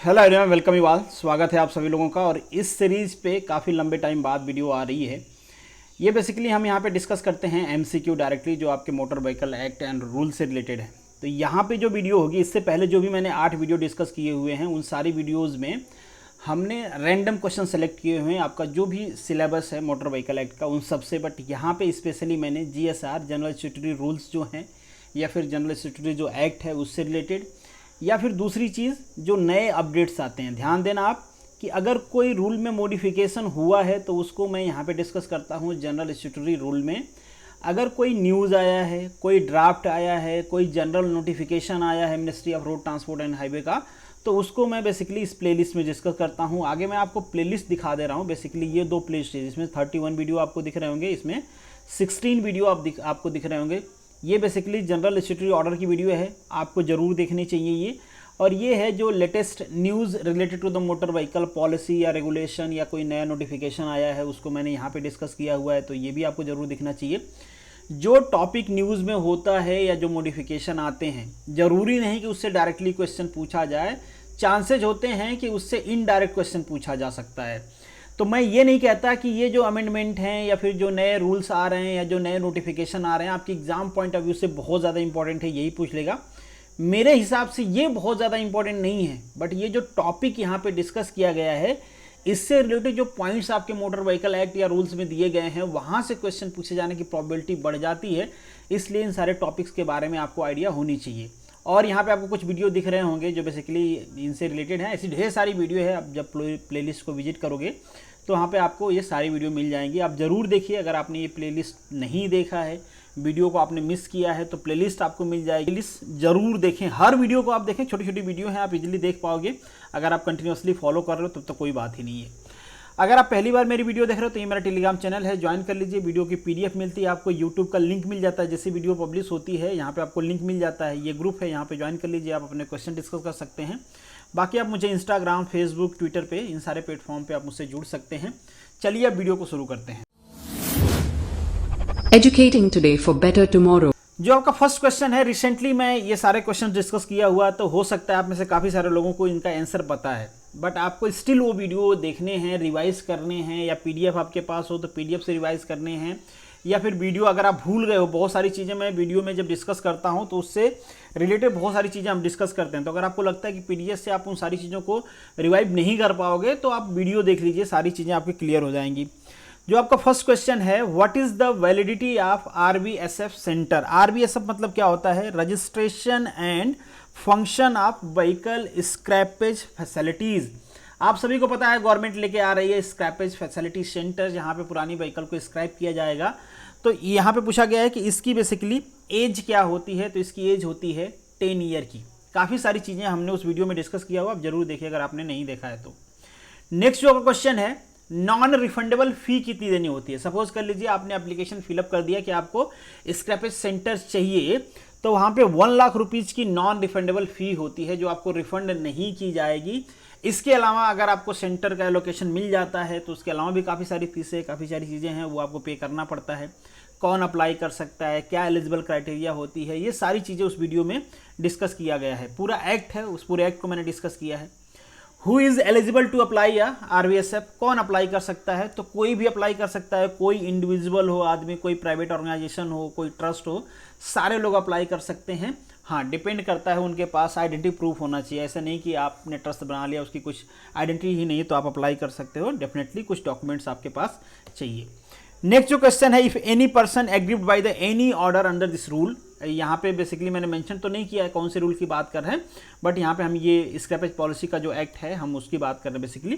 Hello everyone, welcome you all. स्वागत है आप सभी लोगों का। और इस सीरीज़ पे काफ़ी लंबे टाइम बाद वीडियो आ रही है। ये बेसिकली हम यहाँ पे डिस्कस करते हैं एमसीक्यू डायरेक्टली, जो आपके motor vehicle act and rule से रिलेटेड है। तो यहाँ पे जो वीडियो होगी, इससे पहले जो भी मैंने 8 वीडियो डिस्कस किए हुए हैं, उन सारी वीडियोज़ में हमने रैंडम क्वेश्चन सेलेक्ट किए हुए हैं आपका जो भी सिलेबस है मोटर व्हीकल एक्ट का, उन सबसे। बट यहाँ पे स्पेशली मैंने जीएसआर, जनरल स्टैट्यूटरी रूल्स जो हैं, या फिर जनरल स्टैट्यूटरी जो एक्ट है उससे रिलेटेड, या फिर दूसरी चीज़ जो नए अपडेट्स आते हैं। ध्यान देना आप कि अगर कोई रूल में मॉडिफिकेशन हुआ है तो उसको मैं यहाँ पे डिस्कस करता हूँ जनरल स्टैट्यूटरी रूल में। अगर कोई न्यूज़ आया है, कोई ड्राफ्ट आया है, कोई जनरल नोटिफिकेशन आया है ministry of road transport and highway का, तो उसको मैं बेसिकली इस प्लेलिस्ट में डिस्कस करता हूँ। आगे मैं आपको प्लेलिस्ट दिखा दे रहा हूँ। बेसिकली ये 2 प्लेलिस्ट है, इसमें 31 वीडियो आपको दिख रहे होंगे, इसमें 16 वीडियो आपको दिख रहे होंगे। ये बेसिकली जनरल स्टैट्यूटरी ऑर्डर की वीडियो है, आपको ज़रूर देखनी चाहिए ये। और ये है जो latest news related to the motor vehicle policy या रेगुलेशन, या कोई नया नोटिफिकेशन आया है उसको मैंने यहाँ पे डिस्कस किया हुआ है, तो ये भी आपको ज़रूर दिखना चाहिए। जो टॉपिक न्यूज़ में होता है या जो मॉडिफिकेशन आते हैं, ज़रूरी नहीं कि उससे डायरेक्टली क्वेश्चन पूछा जाए, चांसेज होते हैं कि उससे इनडायरेक्ट क्वेश्चन पूछा जा सकता है। तो मैं ये नहीं कहता कि ये जो अमेंडमेंट हैं या फिर जो नए रूल्स आ रहे हैं या जो नए नोटिफिकेशन आ रहे हैं आपकी एग्जाम पॉइंट ऑफ व्यू से बहुत ज़्यादा इंपॉर्टेंट है, यही पूछ लेगा। मेरे हिसाब से ये बहुत ज़्यादा इंपॉर्टेंट नहीं है। बट ये जो टॉपिक यहाँ पे डिस्कस किया गया है, इससे रिलेटेड जो पॉइंट्स आपके मोटर व्हीकल एक्ट या रूल्स में दिए गए हैं, वहाँ से क्वेश्चन पूछे जाने की प्रोबेबिलिटी बढ़ जाती है। इसलिए इन सारे टॉपिक्स के बारे में आपको आइडिया होनी चाहिए। और यहाँ पे आपको कुछ वीडियो दिख रहे होंगे जो बेसिकली इनसे रिलेटेड है। ऐसी ढेर सारी वीडियो है, आप जब प्लेलिस्ट को विजिट करोगे तो वहाँ पे आपको ये सारी वीडियो मिल जाएंगी। आप ज़रूर देखिए। अगर आपने ये प्लेलिस्ट नहीं देखा है, वीडियो को आपने मिस किया है, तो प्लेलिस्ट आपको मिल जाएगी। प्लेलिस्ट ज़रूर देखें, हर वीडियो को आप देखें। छोटी छोटी वीडियो है, आप इजीली देख पाओगे। अगर आप कंटिन्यूसली फॉलो कर रहे हो तब तो कोई बात ही नहीं है। अगर आप पहली बार मेरी वीडियो देख रहे हो तो ये मेरा टेलीग्राम चैनल है, ज्वाइन कर लीजिए। वीडियो की पीडीएफ मिलती है आपको, यूट्यूब का लिंक मिल जाता है। जैसे वीडियो पब्लिश होती है यहाँ पे आपको लिंक मिल जाता है। ये ग्रुप है, यहाँ पे ज्वाइन कर लीजिए, आप अपने क्वेश्चन डिस्कस कर सकते हैं। बाकी आप मुझे इंस्टाग्राम, फेसबुक, ट्विटर पे, इन सारे प्लेटफॉर्म पे आप मुझसे जुड़ सकते हैं। चलिए अब वीडियो को शुरू करते हैं। Educating today for better tomorrow. जो आपका फर्स्ट क्वेश्चन है, रिसेंटली मैं ये सारे क्वेश्चन डिस्कस किया हुआ, तो हो सकता है आप में से काफ़ी सारे लोगों को इनका आंसर पता है। बट आपको स्टिल वो वीडियो देखने हैं, रिवाइज करने हैं, या पीडीएफ आपके पास हो तो पीडीएफ से रिवाइज करने हैं, या फिर वीडियो अगर आप भूल गए हो। बहुत सारी चीज़ें मैं वीडियो में जब डिस्कस करता हूं तो उससे रिलेटेड बहुत सारी चीज़ें हम डिस्कस करते हैं। तो अगर आपको लगता है कि पीडीएफ से आप उन सारी चीज़ों को रिवाइव नहीं कर पाओगे तो आप वीडियो देख लीजिए, सारी चीज़ें आपकी क्लियर हो जाएंगी। जो आपका फर्स्ट क्वेश्चन है, what is the validity of RBSF centre. RBSF मतलब क्या होता है? Registration and function of vehicle scrappage facilities. आप सभी को पता है गवर्नमेंट लेके आ रही है स्क्रैपेज फैसिलिटी सेंटर, जहां पे पुरानी व्हीकल को स्क्रैप किया जाएगा। तो यहाँ पे पूछा गया है कि इसकी बेसिकली एज क्या होती है। तो इसकी एज होती है 10 ईयर की। काफ़ी सारी चीज़ें हमने उस वीडियो में डिस्कस किया हुआ, आप जरूर देखिए अगर आपने नहीं देखा है तो। नेक्स्ट जो आपका क्वेश्चन है, नॉन रिफंडेबल फी कितनी देनी होती है। सपोज कर लीजिए आपने एप्लीकेशन फिलअप कर दिया कि आपको स्क्रैपेज सेंटर चाहिए, तो वहाँ पे 1 लाख रुपीज़ की नॉन रिफंडेबल फी होती है जो आपको रिफंड नहीं की जाएगी। इसके अलावा अगर आपको सेंटर का लोकेशन मिल जाता है तो उसके अलावा भी काफ़ी सारी फीसें, काफ़ी सारी चीज़ें हैं, वो आपको पे करना पड़ता है। कौन अप्लाई कर सकता है, क्या एलिजिबल क्राइटेरिया होती है, ये सारी चीज़ें उस वीडियो में डिस्कस किया गया है। पूरा एक्ट है, उस पूरे एक्ट को मैंने डिस्कस किया है। Who is eligible to apply या आरबीएसएफ, कौन अप्लाई कर सकता है? तो कोई भी अप्लाई कर सकता है, कोई इंडिविजुअल हो आदमी, कोई प्राइवेट ऑर्गेनाइजेशन हो, कोई ट्रस्ट हो, सारे लोग अप्लाई कर सकते हैं। हाँ, डिपेंड करता है, उनके पास आइडेंटिटी प्रूफ होना चाहिए। ऐसा नहीं कि आपने ट्रस्ट बना लिया, उसकी कुछ आइडेंटिटी ही नहीं है तो आप अप्लाई कर सकते हो। डेफिनेटली कुछ डॉक्यूमेंट्स आपके पास चाहिए। नेक्स्ट जो क्वेश्चन है, if any person agreed by the any order under this rule. यहाँ पे बेसिकली मैंने मेंशन तो नहीं किया है कौन से रूल की बात कर रहे हैं, बट यहाँ पे हम ये स्क्रैपेज पॉलिसी का जो एक्ट है हम उसकी बात कर रहे हैं बेसिकली।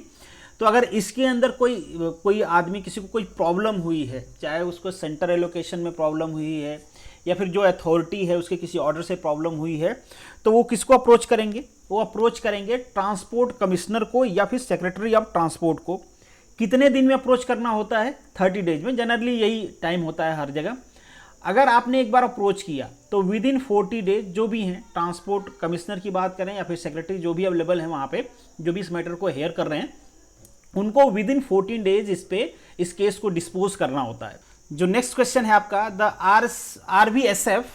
तो अगर इसके अंदर कोई आदमी, किसी को कोई प्रॉब्लम हुई है, चाहे उसको सेंटर एलोकेशन में प्रॉब्लम हुई है या फिर जो अथॉरिटी है उसके किसी ऑर्डर से प्रॉब्लम हुई है, तो वो किसको अप्रोच करेंगे? वो अप्रोच करेंगे ट्रांसपोर्ट कमिश्नर को या फिर सेक्रेटरी ऑफ ट्रांसपोर्ट को। कितने दिन में अप्रोच करना होता है? 30 डेज में। जनरली यही टाइम होता है हर जगह। अगर आपने एक बार अप्रोच किया तो विद इन 40 डेज जो भी हैं, ट्रांसपोर्ट कमिश्नर की बात करें या फिर सेक्रेटरी जो भी अवेलेबल है वहाँ पे, जो भी इस मैटर को हेयर कर रहे हैं, उनको विद इन 14 डेज इस केस को डिस्पोज करना होता है। जो नेक्स्ट क्वेश्चन है आपका, the RBSF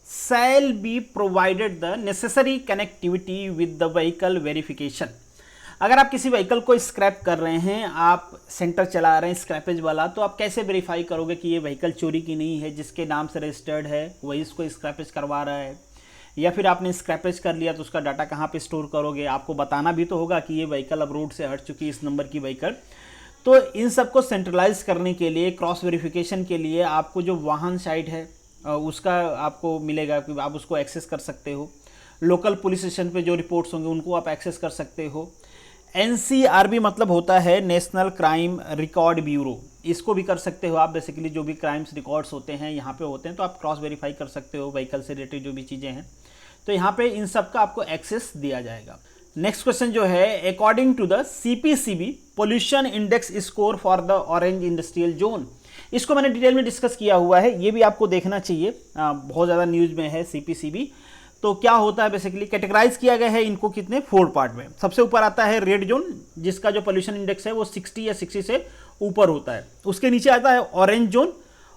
shall be provided the necessary connectivity with the vehicle verification. अगर आप किसी व्हीकल को स्क्रैप कर रहे हैं, आप सेंटर चला रहे हैं स्क्रैपेज वाला, तो आप कैसे वेरीफाई करोगे कि ये व्हीकल चोरी की नहीं है, जिसके नाम से रजिस्टर्ड है वही इसको स्क्रैपेज करवा रहा है, या फिर आपने स्क्रैपेज कर लिया तो उसका डाटा कहाँ पे स्टोर करोगे? आपको बताना भी तो होगा कि ये व्हीकल अब रोड से हट चुकी है, इस नंबर की व्हीकल। तो इन सबको सेंट्रलाइज करने के लिए, क्रॉस वेरिफिकेशन के लिए आपको जो वाहन साइट है उसका आपको मिलेगा कि आप उसको एक्सेस कर सकते हो। लोकल पुलिस स्टेशन पे जो रिपोर्ट्स होंगे उनको आप एक्सेस कर सकते हो। NCRB मतलब होता है नेशनल क्राइम रिकॉर्ड ब्यूरो, इसको भी कर सकते हो आप। बेसिकली जो भी क्राइम्स रिकॉर्ड्स होते हैं यहाँ पे होते हैं, तो आप क्रॉस वेरीफाई कर सकते हो व्हीकल से रिलेटेड जो भी चीज़ें हैं। तो यहाँ पे इन सब का आपको एक्सेस दिया जाएगा। नेक्स्ट क्वेश्चन जो है, according to the CPCB pollution index score for the orange industrial zone, इसको मैंने डिटेल में डिस्कस किया हुआ है, ये भी आपको देखना चाहिए, बहुत ज़्यादा न्यूज़ में है CPCB। तो क्या होता है, बेसिकली कैटेगराइज किया गया है इनको कितने 4 पार्ट में। सबसे ऊपर आता है रेड जोन, जिसका जो पोल्यूशन इंडेक्स है वो 60 या 60 से ऊपर होता है। उसके नीचे आता है ऑरेंज जोन।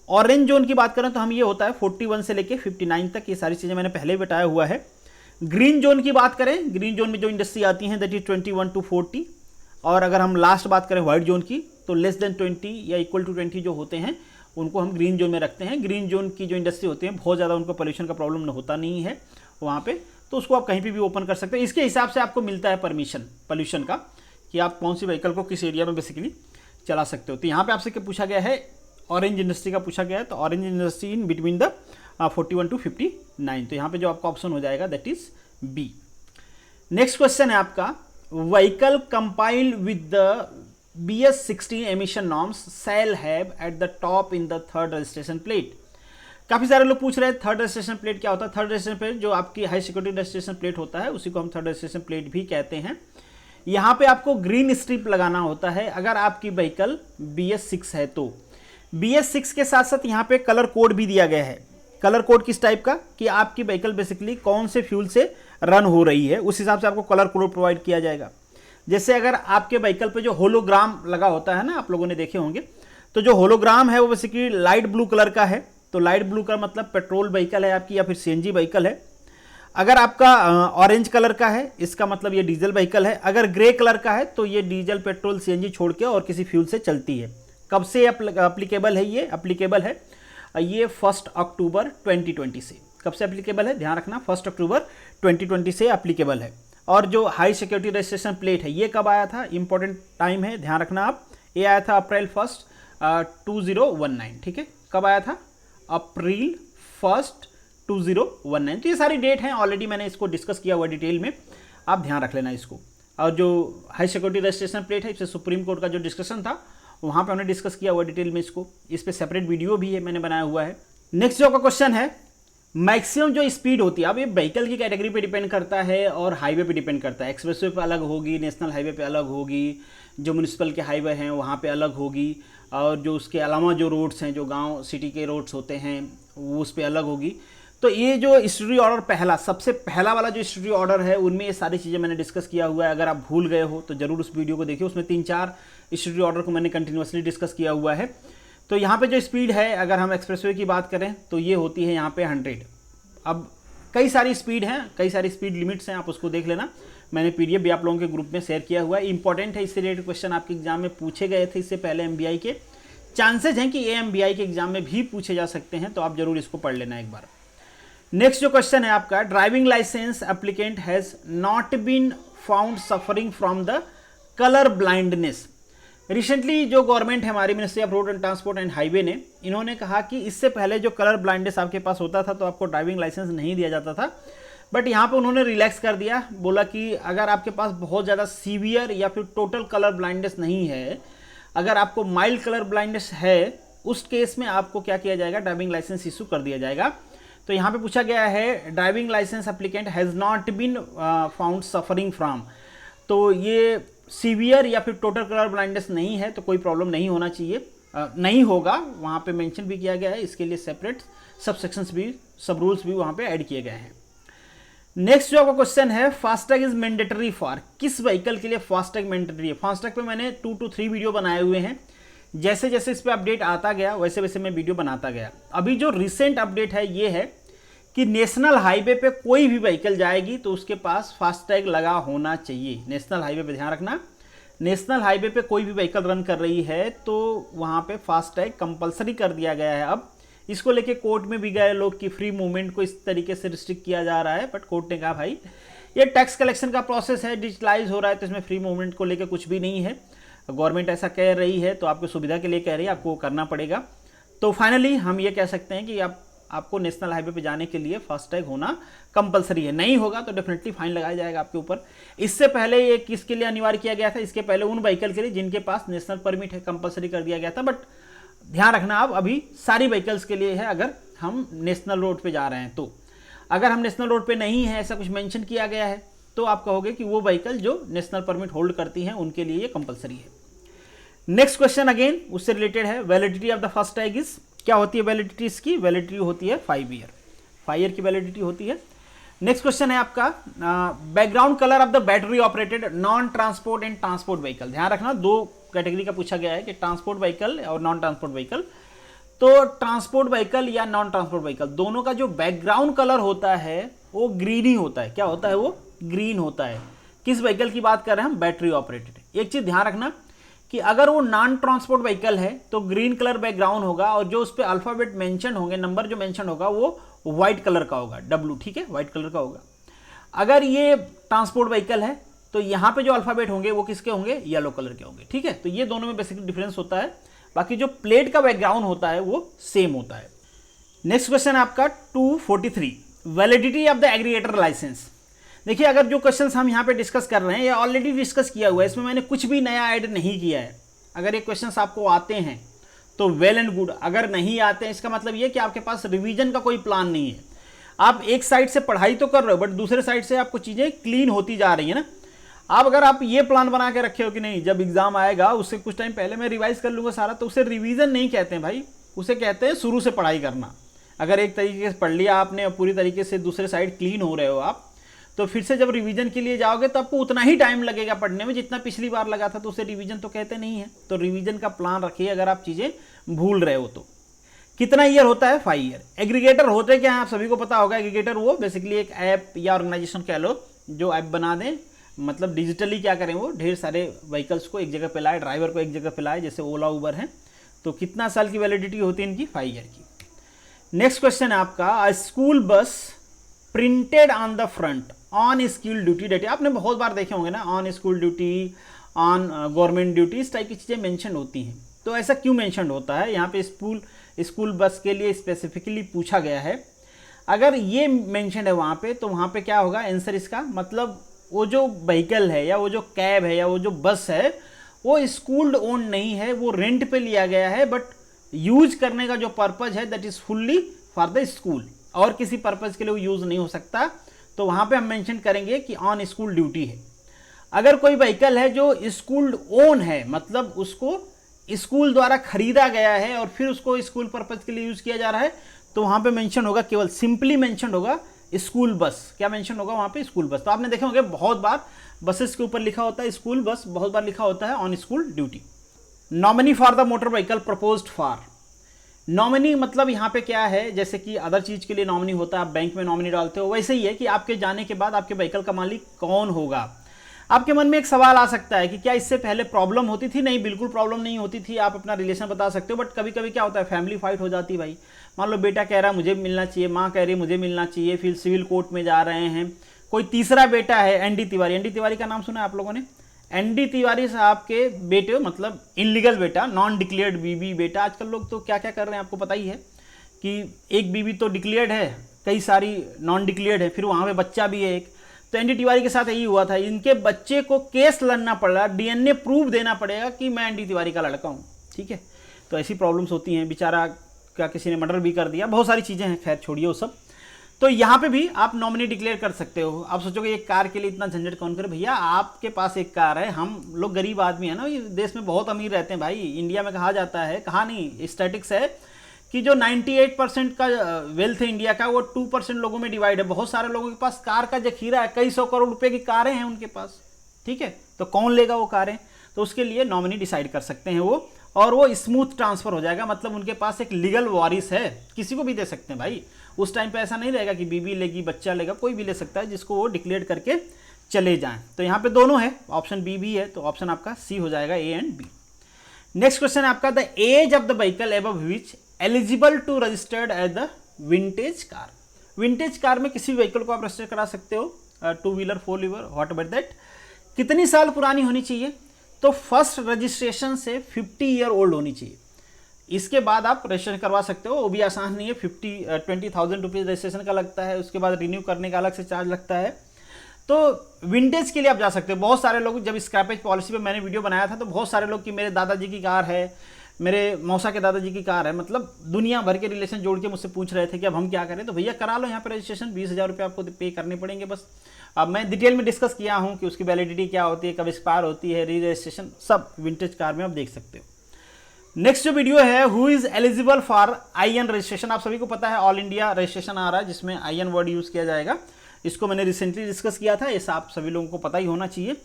ऑरेंज जोन की बात करें तो हम ये होता है 41 से लेके 59 तक, ये सारी चीज़ें मैंने पहले ही बताया हुआ है। ग्रीन जोन की बात करें, ग्रीन जोन में जो इंडस्ट्री आती हैं दैट इज 21 to 40। और अगर हम लास्ट बात करें व्हाइट जोन की, तो लेस देन 20 या इक्वल टू 20 जो होते हैं उनको हम ग्रीन जोन में रखते हैं। ग्रीन जोन की जो इंडस्ट्री होती है बहुत ज़्यादा उनको पोल्यूशन का प्रॉब्लम होता नहीं है वहाँ पे, तो उसको आप कहीं पे भी ओपन कर सकते हैं। इसके हिसाब से आपको मिलता है परमिशन पोल्यूशन का, कि आप कौन सी व्हीकल को किस एरिया में बेसिकली चला सकते हो। तो यहाँ पे आपसे क्या पूछा गया है, ऑरेंज इंडस्ट्री का पूछा गया है। तो orange industry in between the 41 to 59, तो यहाँ पे जो आपका ऑप्शन हो जाएगा that is B. Next question है आपका, vehicle compiled with the BS16 emission norms shall have at the top in the third registration plate. काफ़ी सारे लोग पूछ रहे हैं थर्ड रजिस्ट्रेशन प्लेट क्या होता है। थर्ड रजिस्ट्रेशन प्लेट जो आपकी हाई सिक्योरिटी रजिस्ट्रेशन प्लेट होता है उसी को हम थर्ड रजिस्ट्रेशन प्लेट भी कहते हैं। यहाँ पे आपको ग्रीन स्ट्रिप लगाना होता है अगर आपकी व्हीकल BS6 है तो। BS6 के साथ साथ यहाँ पे कलर कोड भी दिया गया है। कलर कोड किस टाइप का, कि आपकी व्हीकल बेसिकली कौन से फ्यूल से रन हो रही है, उस हिसाब से आपको कलर कोड प्रोवाइड किया जाएगा। जैसे अगर आपके व्हीकल पे जो होलोग्राम लगा होता है ना, आप लोगों ने देखे होंगे, तो जो होलोग्राम है वो बेसिकली लाइट ब्लू कलर का है। तो लाइट ब्लू का मतलब पेट्रोल व्हीकल है आपकी या फिर CNG व्हीकल है। अगर आपका ऑरेंज कलर का है इसका मतलब ये डीजल व्हीकल है। अगर ग्रे कलर का है तो ये डीजल पेट्रोल CNG छोड़ के और किसी फ्यूल से चलती है। कब से अप्लीकेबल है ये? अप्लीकेबल है ये 1 अक्टूबर 2020 से। कब से अप्लीकेबल है, ध्यान रखना, 1 अक्टूबर 2020 से अप्लीकेबल है। और जो हाई सिक्योरिटी रजिस्ट्रेशन प्लेट है ये कब आया था, इंपॉर्टेंट टाइम है, ध्यान रखना आप। ये आया था अप्रैल 1 2019, ठीक है। कब आया था? अप्रैल 1 2019। तो ये सारी डेट हैं, ऑलरेडी मैंने इसको डिस्कस किया हुआ डिटेल में, आप ध्यान रख लेना इसको। और जो हाई सिक्योरिटी रजिस्ट्रेशन प्लेट है, इससे सुप्रीम कोर्ट का जो डिस्कशन था वहाँ पे हमने डिस्कस किया हुआ डिटेल में इसको। इस पर सेपरेट वीडियो भी है मैंने बनाया हुआ है। नेक्स्ट जो आपका क्वेश्चन है, मैक्सिमम जो स्पीड होती है, अब ये व्हीकल की कैटेगरी पे डिपेंड करता है और हाईवे पे डिपेंड करता है। एक्सप्रेसवे पे अलग होगी, नेशनल हाईवे पे अलग होगी, जो म्यूनिसिपल के हाईवे हैं वहाँ पे अलग होगी, और जो उसके अलावा जो रोड्स हैं, जो गांव सिटी के रोड्स होते हैं वो उस पर अलग होगी। तो ये जो स्टडी ऑर्डर पहला, सबसे पहला वाला जो स्टडी ऑर्डर है उनमें ये सारी चीज़ें मैंने डिस्कस किया हुआ है। अगर आप भूल गए हो तो ज़रूर उस वीडियो को देखिए, उसमें 3-4 स्टडी ऑर्डर को मैंने कंटिन्यूसली डिस्कस किया हुआ है। तो यहाँ पे जो स्पीड है, अगर हम एक्सप्रेसवे की बात करें तो ये होती है यहाँ पे 100। अब कई सारी स्पीड हैं, कई सारी स्पीड लिमिट्स हैं, आप उसको देख लेना। मैंने PDF भी आप लोगों के ग्रुप में शेयर किया हुआ है। इंपॉर्टेंट है, इससे रिलेटेड क्वेश्चन आपके एग्जाम में पूछे गए थे इससे पहले MBI के। चांसेज हैं कि ये MBI के एग्जाम में भी पूछे जा सकते हैं, तो आप जरूर इसको पढ़ लेना एक बार। नेक्स्ट जो क्वेश्चन है आपका, driving licence applicant has not been found suffering from the colour blindness. Recently जो गवर्नमेंट है हमारी, ministry of road and transport and highway ने, इन्होंने कहा कि इससे पहले जो कलर ब्लाइंडनेस आपके पास होता था तो आपको ड्राइविंग लाइसेंस नहीं दिया जाता था। बट यहाँ पे उन्होंने रिलैक्स कर दिया, बोला कि अगर आपके पास बहुत ज़्यादा सीवियर या फिर टोटल कलर ब्लाइंडनेस नहीं है, अगर आपको माइल्ड कलर ब्लाइंडनेस है, उस केस में आपको क्या किया जाएगा, ड्राइविंग लाइसेंस इशू कर दिया जाएगा। तो यहाँ पे पूछा गया है, driving licence applicant has not been found suffering from. तो ये सीवियर या फिर टोटल कलर ब्लाइंडनेस नहीं है तो कोई प्रॉब्लम नहीं होना चाहिए, नहीं होगा, वहाँ पे मेंशन भी किया गया है। इसके लिए सेपरेट सब सेक्शंस भी, सब रूल्स भी वहाँ पे ऐड किए गए हैं। नेक्स्ट जो आपका क्वेश्चन है, फास्टैग इज मैंडेटरी फॉर, किस व्हीकल के लिए फास्टैग मैंडेटरी है। फास्टैग पे मैंने 2 to 3 वीडियो बनाए हुए हैं। जैसे जैसे इस पर अपडेट आता गया वैसे वैसे मैं वीडियो बनाता गया। अभी जो रिसेंट अपडेट है ये है कि नेशनल हाईवे पे कोई भी व्हीकल जाएगी तो उसके पास फास्टैग लगा होना चाहिए। नेशनल हाईवे पे ध्यान रखना, नेशनल हाईवे पे कोई भी व्हीकल रन कर रही है तो वहाँ पे फास्टैग कंपलसरी कर दिया गया है। अब इसको लेके कोर्ट में भी गए लोग कि फ्री मूवमेंट को इस तरीके से रिस्ट्रिक्ट किया जा रहा है, बट कोर्ट ने कहा भाई ये टैक्स कलेक्शन का प्रोसेस है, डिजिटलाइज हो रहा है, तो इसमें फ्री मूवमेंट को लेकर कुछ भी नहीं है। गवर्नमेंट ऐसा कह रही है तो आपकी सुविधा के लिए कह रही है, आपको करना पड़ेगा। तो फाइनली हम ये कह सकते हैं कि आपको नेशनल हाईवे पे जाने के लिए फास्टैग होना कंपलसरी है। नहीं होगा तो डेफिनेटली फाइन लगाया जाएगा आपके ऊपर। इससे पहले ये किसके लिए अनिवार्य किया गया था? इसके पहले उन व्हीकल के लिए जिनके पास नेशनल परमिट है, कंपलसरी कर दिया गया था। बट ध्यान रखना, आप अभी सारी व्हीकल्स के लिए है अगर हम नेशनल रोड पे जा रहे हैं तो। अगर हम नेशनल रोड पे नहीं है, ऐसा कुछ मेंशन किया गया है, तो आप कहोगे कि वो व्हीकल जो नेशनल परमिट होल्ड करती हैं उनके लिए ये कंपलसरी है। नेक्स्ट क्वेश्चन अगेन उससे रिलेटेड है, validity of the FASTag is, क्या होती है वैलिडिटी इसकी? वैलिडिटी होती है 5 ईयर, 5 ईयर की वैलिडिटी होती है। नेक्स्ट क्वेश्चन है आपका, background colour of the battery operated non transport and transport vehicle. ध्यान रखना, 2 कैटेगरी का पूछा गया है कि ट्रांसपोर्ट व्हीकल और नॉन ट्रांसपोर्ट व्हीकल। तो ट्रांसपोर्ट व्हीकल या नॉन ट्रांसपोर्ट व्हीकल दोनों का जो बैकग्राउंड कलर होता है वो ग्रीन ही होता है। क्या होता है? वो ग्रीन होता है। किस व्हीकल की बात कर रहे हैं हम? Battery operated. एक चीज ध्यान रखना कि अगर वो नॉन ट्रांसपोर्ट व्हीकल है तो ग्रीन कलर बैकग्राउंड होगा और जो उस पर अल्फाबेट मेंशन होंगे, नंबर जो मेंशन होगा वो व्हाइट कलर का होगा, W, ठीक है, व्हाइट कलर का होगा। अगर ये ट्रांसपोर्ट व्हीकल है तो यहाँ पे जो अल्फाबेट होंगे वो किसके होंगे? येलो कलर के होंगे, ठीक है। तो ये दोनों में बेसिकली डिफरेंस होता है, बाकी जो प्लेट का बैकग्राउंड होता है वो सेम होता है। नेक्स्ट क्वेश्चन है आपका 243, validity of the aggregator licence. देखिए, अगर जो क्वेश्चंस हम यहाँ पे डिस्कस कर रहे हैं ये ऑलरेडी डिस्कस किया हुआ है, इसमें मैंने कुछ भी नया ऐड नहीं किया है। अगर ये क्वेश्चंस आपको आते हैं तो वेल एंड गुड, अगर नहीं आते हैं इसका मतलब ये कि आपके पास रिवीजन का कोई प्लान नहीं है। आप एक साइड से पढ़ाई तो कर रहे हो बट दूसरे साइड से आपको चीज़ें क्लीन होती जा रही है ना। अगर आप ये प्लान बना के रखे हो कि नहीं जब एग्जाम आएगा उससे कुछ टाइम पहले मैं रिवाइज कर लूँगा सारा, तो उसे रिवीजन नहीं कहते हैं भाई, उसे कहते हैं शुरू से पढ़ाई करना। अगर एक तरीके से पढ़ लिया आपने और पूरी तरीके से दूसरे साइड क्लीन हो रहे हो आप, तो फिर से जब रिवीजन के लिए जाओगे तो आपको उतना ही टाइम लगेगा पढ़ने में जितना पिछली बार लगा था, तो उसे रिवीजन तो कहते नहीं है। तो रिवीजन का प्लान रखिए अगर आप चीज़ें भूल रहे हो तो। कितना ईयर होता है? 5 ईयर। एग्रीगेटर होते क्या है आप सभी को पता होगा। एग्रीगेटर वो बेसिकली एक ऐप या ऑर्गेनाइजेशन कह लो जो ऐप बना दें, मतलब डिजिटली क्या करें, वो ढेर सारे व्हीकल्स को एक जगह पे लाए, ड्राइवर को एक जगह पे लाए, जैसे ओला उबर है। तो कितना साल की वैलिडिटी होती है इनकी? 5 ईयर की। नेक्स्ट क्वेश्चन है आपका, a school bus printed on the front on school duty date. आपने बहुत बार देखे होंगे ना, on school duty, on government duty, इस टाइप की चीज़ें मेंशन होती हैं। तो ऐसा क्यों मेंशन होता है? यहाँ पे स्कूल बस के लिए स्पेसिफिकली पूछा गया है। अगर ये मेंशन है वहाँ पे तो वहाँ पे क्या होगा आंसर इसका? मतलब वो जो व्हीकल है या वो जो कैब है या वो जो बस है वो स्कूल ओन नहीं है, वो रेंट पे लिया गया है, बट यूज करने का जो पर्पज है that is fully for the school, और किसी पर्पज के लिए वो यूज नहीं हो सकता। तो वहाँ पे हम मेंशन करेंगे कि ऑन स्कूल ड्यूटी है। अगर कोई व्हीकल है जो स्कूल ओन है, मतलब उसको स्कूल द्वारा खरीदा गया है और फिर उसको स्कूल पर्पज के लिए यूज किया जा रहा है, तो वहाँ पे मेंशन होगा, केवल सिंपली मेंशन होगा स्कूल बस। क्या मेंशन होगा वहाँ पे? School bus. तो आपने देखे होंगे बहुत बार बसेस के ऊपर लिखा होता है स्कूल बस, बहुत बार लिखा होता है on school duty. Nominee for the motor vehicle proposed for. Nominee मतलब यहाँ पे क्या है, जैसे कि अदर चीज के लिए नॉमिनी होता है, आप बैंक में नॉमिनी डालते हो, वैसे ही है कि आपके जाने के बाद आपके व्हीकल का मालिक कौन होगा। आपके मन में एक सवाल आ सकता है कि क्या इससे पहले प्रॉब्लम होती थी? नहीं, बिल्कुल प्रॉब्लम नहीं होती थी, आप अपना रिलेशन बता सकते हो। बट कभी कभी क्या होता है, फैमिली फाइट हो जाती है भाई। मान लो बेटा कह रहा है मुझे मिलना चाहिए, माँ कह रही है मुझे मिलना चाहिए, फिर सिविल कोर्ट में जा रहे हैं। कोई तीसरा बेटा है, एनडी तिवारी, एनडी तिवारी का नाम सुना है आप लोगों ने? एनडी तिवारी साहब के बेटे, मतलब इनलीगल बेटा, नॉन डिक्लेयर्ड बीबी बेटा। आजकल लोग तो क्या क्या कर रहे हैं आपको पता ही है कि एक बीबी तो डिक्लेयर्ड है, कई सारी नॉन डिक्लेयर्ड है, फिर वहाँ पे बच्चा भी है एक। तो एनडी तिवारी के साथ यही हुआ था, इनके बच्चे को केस लड़ना पड़ा, डीएनए प्रूफ देना पड़ेगा कि मैं एनडी तिवारी का लड़का हूँ, ठीक है। तो ऐसी प्रॉब्लम्स होती हैं, बेचारा का किसी ने मर्डर भी कर दिया, बहुत सारी चीज़ें हैं, खैर छोड़िए वो सब। तो यहाँ पे भी आप नॉमिनी डिक्लेयर कर सकते हो। आप सोचोगे एक कार के लिए इतना झंझट कौन करे? भैया आपके पास एक कार है, हम लोग गरीब आदमी है ना, ये देश में बहुत अमीर रहते हैं भाई। इंडिया में कहा जाता है, कहा नहीं, स्टैटिक्स है कि जो 98% का वेल्थ है इंडिया का, वो 2% लोगों में डिवाइड है। बहुत सारे लोगों के पास कार का जखीरा है, कई 100 करोड़ रुपए की कारें हैं उनके पास, ठीक है। तो कौन लेगा वो कारें? तो उसके लिए नॉमिनी डिसाइड कर सकते हैं वो, और वो स्मूथ ट्रांसफर हो जाएगा, मतलब उनके पास एक लीगल वारिस है, किसी को भी दे सकते हैं भाई। उस टाइम पे ऐसा नहीं रहेगा कि बीवी लेगी बच्चा लेगा, कोई भी ले सकता है जिसको वो डिक्लेयर करके चले जाएं। तो यहाँ पे दोनों है, ऑप्शन बी भी है, तो ऑप्शन आपका सी हो जाएगा, A and B. Next question है आपका, the age of the vehicle above which eligible to registered as the vintage car. Vintage car में किसी भी व्हीकल को आप रजिस्टर करा सकते हो, 2 wheeler 4 wheeler what ever that. कितनी साल पुरानी होनी चाहिए, तो फर्स्ट रजिस्ट्रेशन से 50 ईयर ओल्ड होनी चाहिए, इसके बाद आप रजिस्ट्रेशन करवा सकते हो। वो भी आसान नहीं है, 20,000 रुपीज़ रजिस्ट्रेशन का लगता है, उसके बाद रिन्यू करने का अलग से चार्ज लगता है। तो विंटेज के लिए आप जा सकते हो। बहुत सारे लोग, जब स्क्रैपेज पॉलिसी पे मैंने वीडियो बनाया था तो बहुत सारे लोग कि मेरे दादाजी की कार है, मेरे मौसा के दादाजी की कार है, मतलब दुनिया भर के रिलेशन जोड़ के मुझसे पूछ रहे थे कि अब हम क्या करें। तो भैया करा लो यहाँ पे रजिस्ट्रेशन, 20,000 रुपये आपको पे करने पड़ेंगे बस। अब मैं डिटेल में डिस्कस किया हूँ कि उसकी वैलिडिटी क्या होती है, कब एक्सपायर होती है, री रजिस्ट्रेशन, सब विंटेज कार में आप देख सकते हो। नेक्स्ट जो वीडियो है, who is eligible for IN registration. आप सभी को पता है ऑल इंडिया रजिस्ट्रेशन आ रहा है जिसमें IN वर्ड यूज़ किया जाएगा। इसको मैंने रिसेंटली डिस्कस किया था, ऐसा आप सभी लोगों को पता ही होना चाहिए।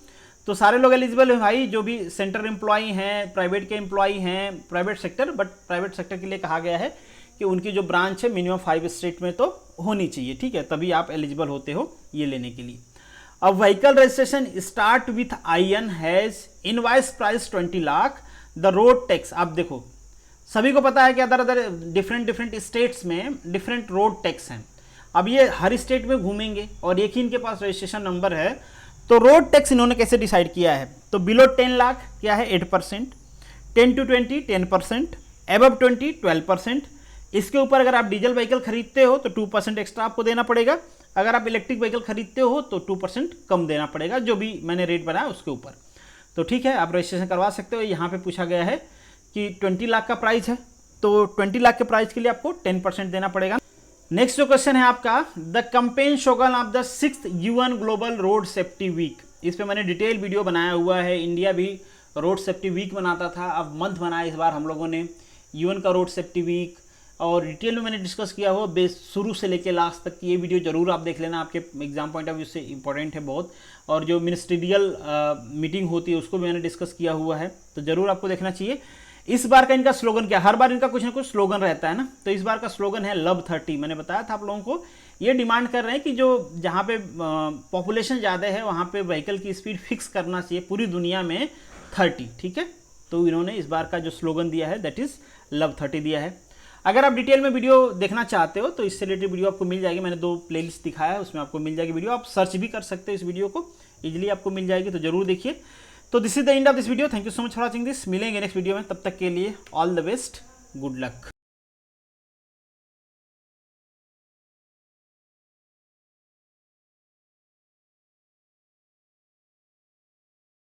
तो सारे लोग एलिजिबल है भाई, जो भी सेंटर एम्प्लॉई हैं, प्राइवेट के एम्प्लॉई हैं, private sector, but private sector के लिए कहा गया है कि उनकी जो ब्रांच है मिनिमम 5 स्टेट में तो होनी चाहिए, ठीक है, तभी आप एलिजिबल होते हो ये लेने के लिए। अब vehicle registration start with IN has invoice price 20 lakh, the road tax. आप देखो सभी को पता है कि अदर डिफरेंट स्टेट्स में डिफरेंट रोड टैक्स हैं। अब ये हर स्टेट में घूमेंगे और एक ही इनके पास रजिस्ट्रेशन नंबर है, तो रोड टैक्स इन्होंने कैसे डिसाइड किया है। तो बिलो 10 लाख क्या है 8%, 10 to 20 10%, एबव 20 12%। इसके ऊपर अगर आप डीजल व्हीकल खरीदते हो तो 2% एक्स्ट्रा आपको देना पड़ेगा, अगर आप इलेक्ट्रिक व्हीकल खरीदते हो तो 2% कम देना पड़ेगा, जो भी मैंने रेट बनाया उसके ऊपर। तो ठीक है, आप रजिस्ट्रेशन करवा सकते हो। यहाँ पे पूछा गया है कि 20 लाख का प्राइस है, तो 20 लाख के प्राइस के लिए आपको 10% देना पड़ेगा। नेक्स्ट जो क्वेश्चन है आपका, the campaign slogan of the 6th UN global road safety week. इस पे मैंने डिटेल वीडियो बनाया हुआ है। इंडिया भी रोड सेफ्टी वीक मनाता था, अब मंथ बनाया इस बार हम लोगों ने UN का रोड सेफ्टी वीक, और डिटेल में मैंने डिस्कस किया हुआ बेस शुरू से लेके लास्ट तक की। ये वीडियो जरूर आप देख लेना, आपके एग्जाम पॉइंट ऑफ व्यू से इंपॉर्टेंट है बहुत। और जो मिनिस्ट्रियल मीटिंग होती है उसको भी मैंने डिस्कस किया हुआ है, तो जरूर आपको देखना चाहिए। इस बार का इनका स्लोगन क्या, हर बार इनका कुछ ना कुछ स्लोगन रहता है ना, तो इस बार का स्लोगन है लव 30। मैंने बताया था आप लोगों को, ये डिमांड कर रहे हैं कि जो जहाँ पे पॉपुलेशन ज़्यादा है वहाँ पे व्हीकल की स्पीड फिक्स करना चाहिए पूरी दुनिया में 30, ठीक है। तो इन्होंने इस बार का जो स्लोगन दिया है दैट इज़ लव 30 दिया है। अगर आप डिटेल में वीडियो देखना चाहते हो तो इससे रिलेटेड वीडियो आपको मिल जाएगी, मैंने 2 प्लेलिस्ट दिखाया है, उसमें आपको मिल जाएगी वीडियो। आप सर्च भी कर सकते हो इस वीडियो को, इजीली आपको मिल जाएगी, तो जरूर देखिए। तो this is the end of this video, thank you so much for watching this. मिलेंगे नेक्स्ट वीडियो में, तब तक के लिए all the best, good luck.